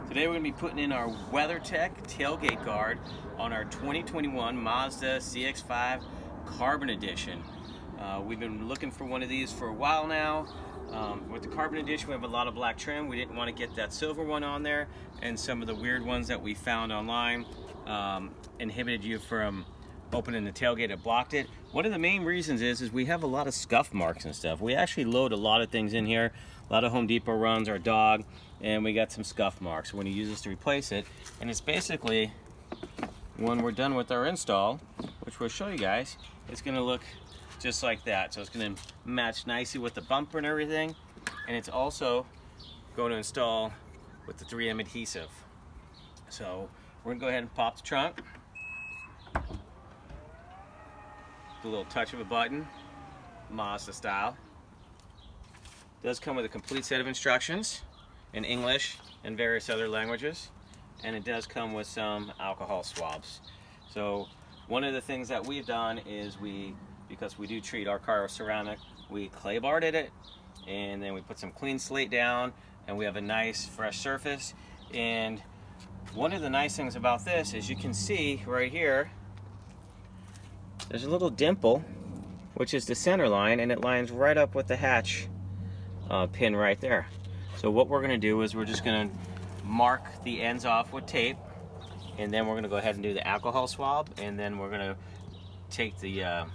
Today we're going to be putting in our WeatherTech tailgate guard on our 2021 Mazda CX-5 Carbon Edition. We've been looking for one of these for a while now. With the Carbon Edition we have a lot of black trim. We didn't want to get that silver one on there, and some of the weird ones that we found online inhibited you from opening the tailgate. It blocked it. One of the main reasons is we have a lot of scuff marks and stuff. We actually load a lot of things in here, a lot of Home Depot runs, our dog, and we got some scuff marks. We're going to use this to replace it, and it's basically, when we're done with our install, which we'll show you guys, it's going to look just like that. So it's going to match nicely with the bumper and everything, and it's also going to install with the 3M adhesive. So we're going to go ahead and pop the trunk. A little touch of a button, Mazda style. Does come with a complete set of instructions in English and various other languages, and it does come with some alcohol swabs. So one of the things that we've done is because we do treat our car with ceramic, we clay barred it, and then we put some clean slate down, and we have a nice fresh surface. And one of the nice things about this is you can see right here there's a little dimple, which is the center line, and it lines right up with the hatch pin right there. So what we're going to do is we're just going to mark the ends off with tape, and then we're going to go ahead and do the alcohol swab, and then we're going to take the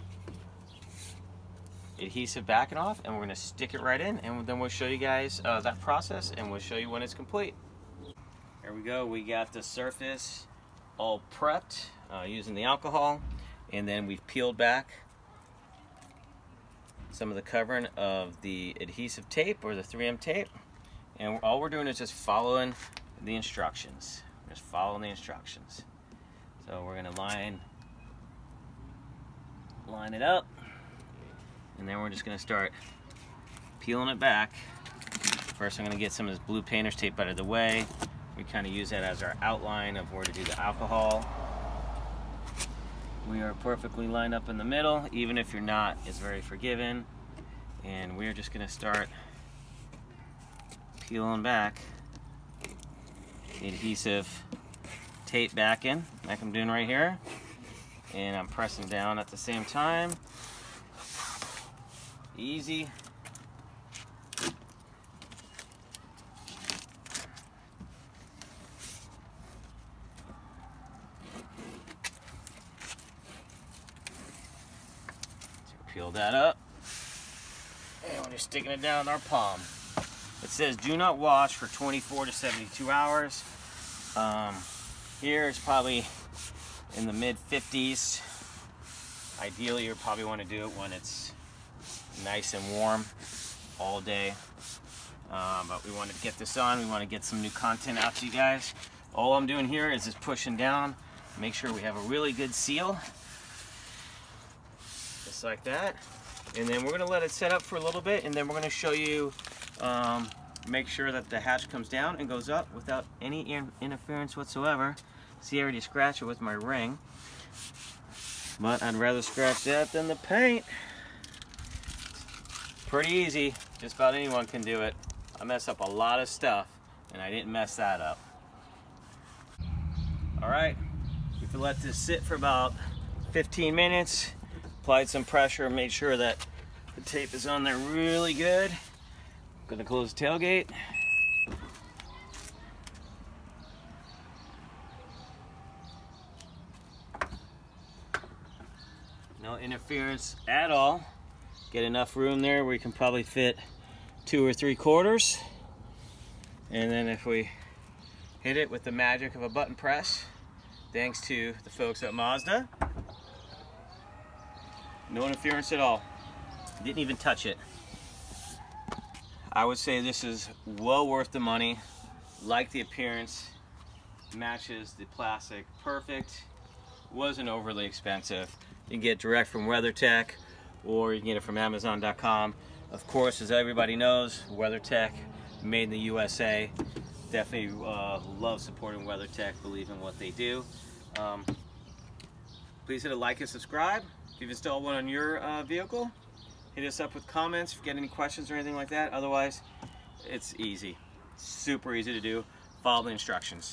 adhesive backing off, and we're going to stick it right in, and then we'll show you guys that process, and we'll show you when it's complete. There we go. We got the surface all prepped using the alcohol. And then we've peeled back some of the covering of the adhesive tape or the 3M tape. And all we're doing is just following the instructions. Just following the instructions. So we're gonna line it up. And then we're just gonna start peeling it back. First I'm gonna get some of this blue painter's tape out of the way. We kind of use that as our outline of where to do the alcohol. We are perfectly lined up in the middle. Even if you're not, it's very forgiving. And we're just gonna start peeling back the adhesive tape back in, like I'm doing right here. And I'm pressing down at the same time. Easy. Peel that up, and we're just sticking it down in our palm. It says do not wash for 24 to 72 hours. Here it's probably in the mid 50s. Ideally you probably want to do it when it's nice and warm all day. But we want to get this on. We want to get some new content out to you guys. All I'm doing here is just pushing down, make sure we have a really good seal. Like that, and then we're going to let it set up for a little bit, and then we're going to show you make sure that the hatch comes down and goes up without any interference whatsoever. See, I already scratched it with my ring, but I'd rather scratch that than the paint. Pretty easy, just about anyone can do it. I mess up a lot of stuff, and I didn't mess that up. Alright, we can let this sit for about 15 minutes. Applied some pressure, made sure that the tape is on there really good. I'm gonna close the tailgate. No interference at all. Get enough room there where you can probably fit 2 or 3 quarters. And then if we hit it with the magic of a button press, thanks to the folks at Mazda, no interference at all. Didn't even touch it. I would say this is well worth the money. Like the appearance, matches the plastic perfect. Wasn't overly expensive. You can get it direct from WeatherTech, or you can get it from Amazon.com. Of course, as everybody knows, WeatherTech, made in the USA. Definitely love supporting WeatherTech, believe in what they do. Please hit a like and subscribe. If you've installed one on your vehicle, hit us up with comments if you get any questions or anything like that. Otherwise, it's easy. Super easy to do. follow the instructions.